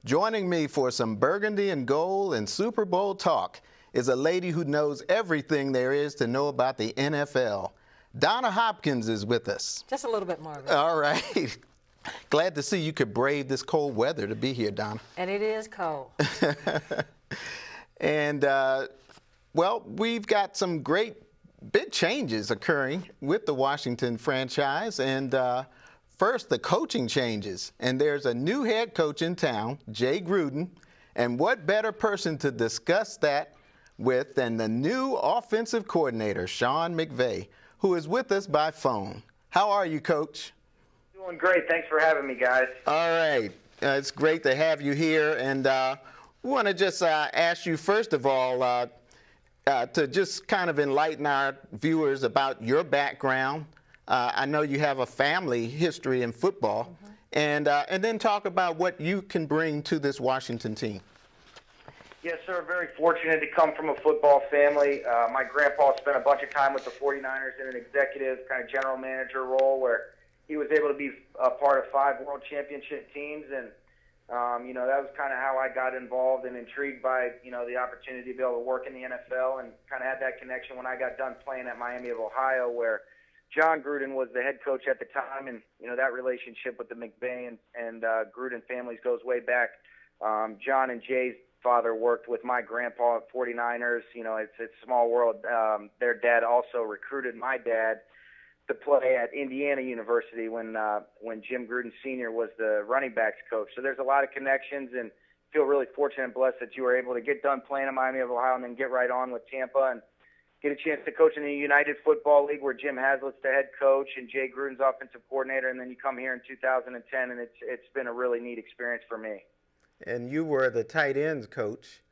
Joining me for some burgundy and gold and Super Bowl talk is a lady who knows everything there is to know about the NFL. Donna Hopkins is with us. Just a little bit, Marvin. All right. Glad to see you could brave this cold weather to be here, Donna. And it is cold. And, well, we've got some great big changes occurring with the Washington franchise. And first, the coaching changes. And there's a new head coach in town, Jay Gruden. And what better person to discuss that with than the new offensive coordinator, Sean McVay, who is with us by phone. How are you, Coach? Doing great. Thanks for having me, guys. All right. It's great to have you here. And we want to just ask you, first of all, to just kind of enlighten our viewers about your background. I know you have a family history in football. Mm-hmm. And then talk about what you can bring to this Washington team. Yes, sir. Very fortunate to come from a football family. My grandpa spent a bunch of time with the 49ers in an executive kind of general manager role where he was able to be a part of 5 world championship teams. And, that was kind of how I got involved and intrigued by, the opportunity to be able to work in the NFL, and kind of had that connection when I got done playing at Miami of Ohio, where John Gruden was the head coach at the time. And, that relationship with the McVay and Gruden families goes way back. John and Jay's father worked with my grandpa at 49ers. It's a small world. Their dad also recruited my dad to play at Indiana University when Jim Gruden Sr. was the running backs coach. So there's a lot of connections, and feel really fortunate and blessed that you were able to get done playing at Miami of Ohio and then get right on with Tampa and get a chance to coach in the United Football League, where Jim Haslett's the head coach and Jay Gruden's offensive coordinator, and then you come here in 2010, and it's been a really neat experience for me. And you were the tight ends coach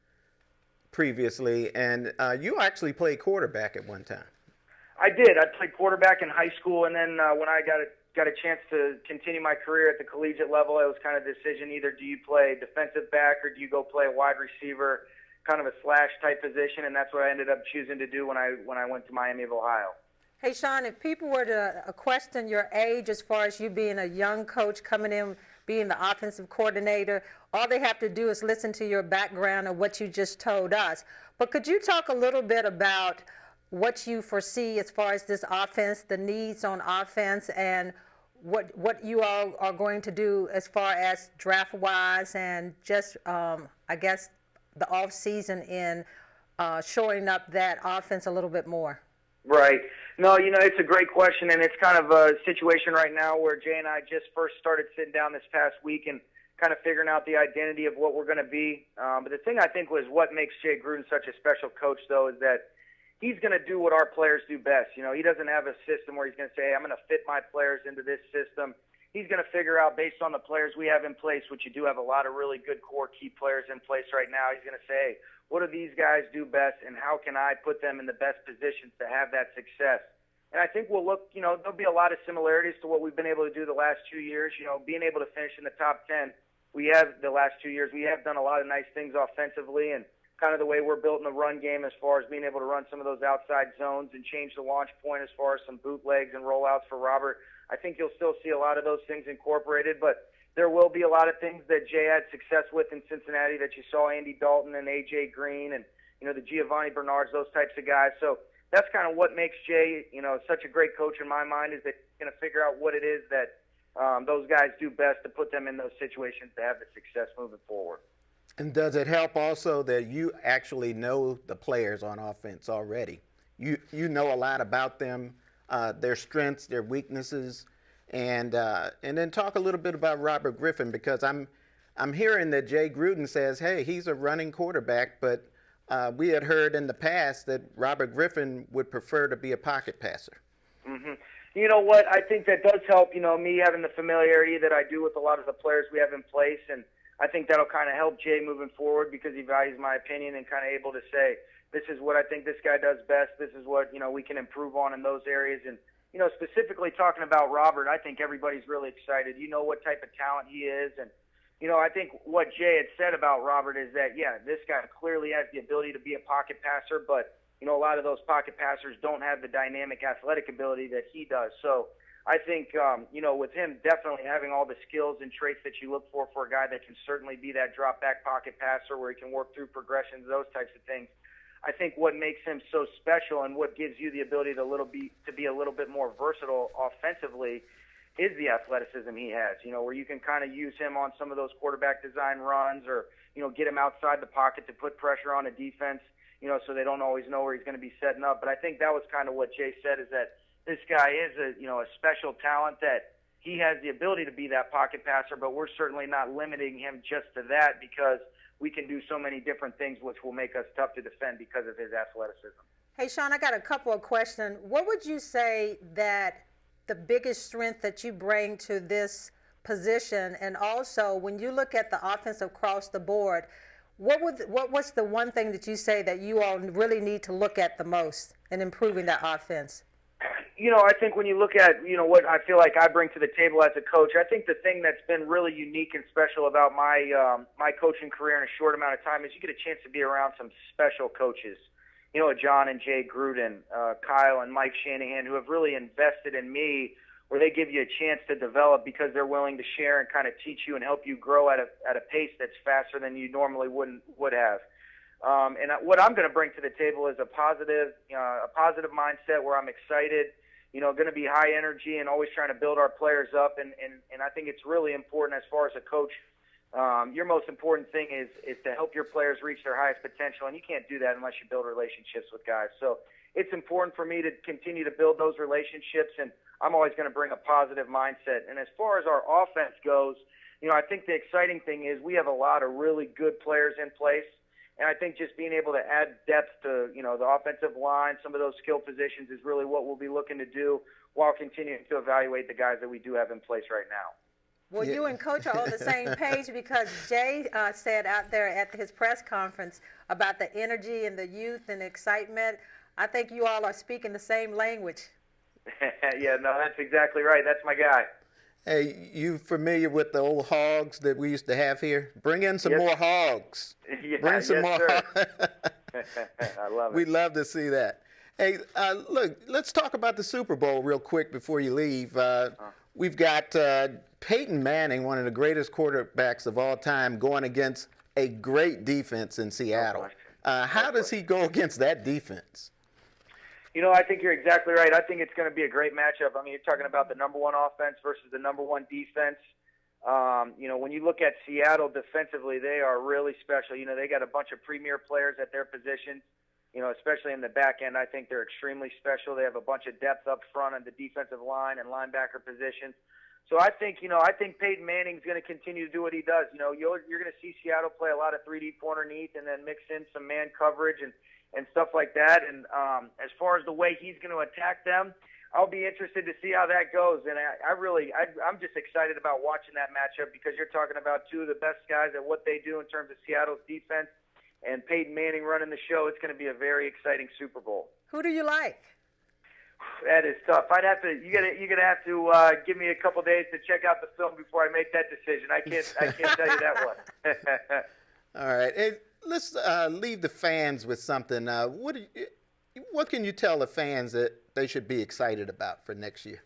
previously, and you actually played quarterback at one time. I did. I played quarterback in high school, and then when I got a chance to continue my career at the collegiate level, it was kind of a decision: either do you play defensive back or do you go play wide receiver, kind of a slash type position, and that's what I ended up choosing to do when I went to Miami of Ohio. Hey, Sean, if people were to question your age as far as you being a young coach coming in, being the offensive coordinator, all they have to do is listen to your background and what you just told us. But could you talk a little bit about what you foresee as far as this offense, the needs on offense, and what you all are going to do as far as draft-wise and just, I guess, the off-season in shoring up that offense a little bit more? Right. No, it's a great question, and it's kind of a situation right now where Jay and I just first started sitting down this past week and kind of figuring out the identity of what we're going to be. But the thing I think was what makes Jay Gruden such a special coach, though, is that he's going to do what our players do best. He doesn't have a system where he's going to say, hey, I'm going to fit my players into this system. He's going to figure out, based on the players we have in place, which you do have a lot of really good core key players in place right now, he's going to say, hey, what do these guys do best, and how can I put them in the best positions to have that success? And I think we'll look, there'll be a lot of similarities to what we've been able to do the last 2 years. Being able to finish in the top 10, we have the last 2 years. We have done a lot of nice things offensively, and kind of the way we're built in the run game as far as being able to run some of those outside zones and change the launch point as far as some bootlegs and rollouts for Robert. I think you'll still see a lot of those things incorporated, but there will be a lot of things that Jay had success with in Cincinnati that you saw Andy Dalton and A.J. Green and, the Giovanni Bernards, those types of guys. So that's kind of what makes Jay, such a great coach in my mind, is that he's going to figure out what it is that those guys do best to put them in those situations to have the success moving forward. And does it help also that you actually know the players on offense already? You know a lot about them, their strengths, their weaknesses, and then talk a little bit about Robert Griffin, because I'm hearing that Jay Gruden says, hey, he's a running quarterback, but we had heard in the past that Robert Griffin would prefer to be a pocket passer. Mm-hmm. You know what? I think that does help, me having the familiarity that I do with a lot of the players we have in place, and I think that'll kind of help Jay moving forward because he values my opinion and kind of able to say, this is what I think this guy does best. This is what, we can improve on in those areas. And, specifically talking about Robert, I think everybody's really excited. You know what type of talent he is. And, I think what Jay had said about Robert is that, yeah, this guy clearly has the ability to be a pocket passer, but, a lot of those pocket passers don't have the dynamic athletic ability that he does. So I think, with him definitely having all the skills and traits that you look for a guy that can certainly be that drop back pocket passer where he can work through progressions, those types of things. I think what makes him so special and what gives you the ability to be a little bit more versatile offensively is the athleticism he has, where you can kind of use him on some of those quarterback design runs or, get him outside the pocket to put pressure on a defense, so they don't always know where he's going to be setting up. But I think that was kind of what Jay said, is that this guy is a special talent, that he has the ability to be that pocket passer, but we're certainly not limiting him just to that, because we can do so many different things which will make us tough to defend because of his athleticism. Hey, Sean, I got a couple of questions. What would you say that the biggest strength that you bring to this position, and also when you look at the offense across the board, what's the one thing that you say that you all really need to look at the most in improving that offense? I think when you look at, what I feel like I bring to the table as a coach, I think the thing that's been really unique and special about my coaching career in a short amount of time is you get a chance to be around some special coaches. John and Jay Gruden, Kyle and Mike Shanahan, who have really invested in me, where they give you a chance to develop because they're willing to share and kind of teach you and help you grow at a pace that's faster than you normally would have. And what I'm going to bring to the table is a positive mindset where I'm excited, going to be high energy and always trying to build our players up. And I think it's really important as far as a coach. Your most important thing is to help your players reach their highest potential, and you can't do that unless you build relationships with guys. So it's important for me to continue to build those relationships, and I'm always going to bring a positive mindset. And as far as our offense goes, I think the exciting thing is we have a lot of really good players in place. And I think just being able to add depth to, the offensive line, some of those skill positions is really what we'll be looking to do while continuing to evaluate the guys that we do have in place right now. Well, you and Coach are on the same page, because Jay said out there at his press conference about the energy and the youth and the excitement. I think you all are speaking the same language. Yeah, no, that's exactly right. That's my guy. Hey, you familiar with the old hogs that we used to have here? Bring in some more hogs. Yeah, Bring some more hogs. I love it. We'd love to see that. Hey, look, let's talk about the Super Bowl real quick before you leave. We've got Peyton Manning, one of the greatest quarterbacks of all time, going against a great defense in Seattle. How does he go against that defense? I think you're exactly right. I think it's going to be a great matchup. I mean, you're talking about the number one offense versus the number one defense. When you look at Seattle defensively, they are really special. They got a bunch of premier players at their positions, especially in the back end. I think they're extremely special. They have a bunch of depth up front on the defensive line and linebacker positions. So I think Peyton Manning's going to continue to do what he does. You're going to see Seattle play a lot of 3 deep underneath and then mix in some man coverage and stuff like that. And as far as the way he's going to attack them, I'll be interested to see how that goes. And I'm just excited about watching that matchup, because you're talking about two of the best guys at what they do in terms of Seattle's defense, and Peyton Manning running the show. It's going to be a very exciting Super Bowl. Who do you like? That is tough. You're gonna have to give me a couple days to check out the film before I make that decision. I can't tell you that one. All right. Hey, let's leave the fans with something. What can you tell the fans that they should be excited about for next year?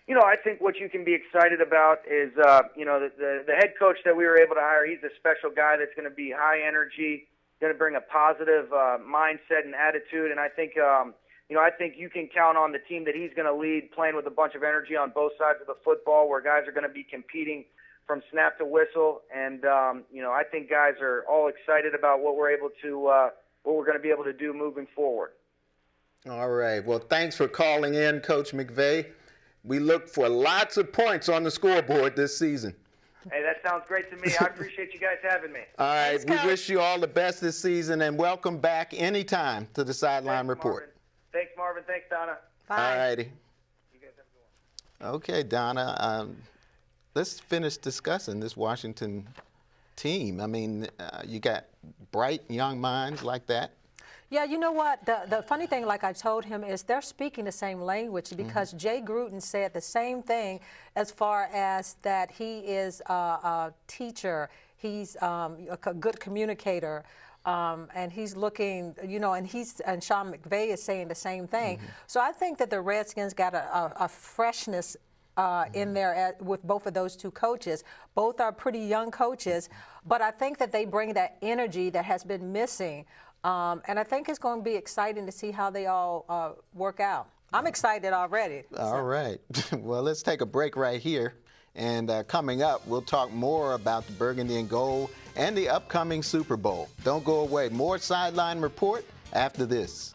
I think what you can be excited about is, the head coach that we were able to hire. He's a special guy that's going to be high energy, going to bring a positive mindset and attitude. And I think, I think you can count on the team that he's going to lead, playing with a bunch of energy on both sides of the football, where guys are going to be competing from snap to whistle. And, I think guys are all excited about what we're going to be able to do moving forward. All right. Well, thanks for calling in, Coach McVay. We look for lots of points on the scoreboard this season. Hey, that sounds great to me. I appreciate you guys having me. All right. Thanks, we wish you all the best this season, and welcome back anytime to the Sideline Report. Marvin. Thanks, Marvin. Thanks, Donna. Bye. All righty. You guys have a good one. Okay, Donna. Let's finish discussing this Washington team. I mean, you got bright young minds like that. Yeah, you know what? The funny thing, like I told him, is they're speaking the same language, because Jay Gruden said the same thing as far as that he is a teacher. He's a good communicator. And he's looking, and Sean McVay is saying the same thing. So I think that the Redskins got a freshness in there with both of those two coaches. Both are pretty young coaches, but I think that they bring that energy that has been missing. And I think it's going to be exciting to see how they all work out. I'm excited already. All right. Well, let's take a break right here. And coming up, we'll talk more about the Burgundy and Gold and the upcoming Super Bowl. Don't go away. More Sideline Report after this.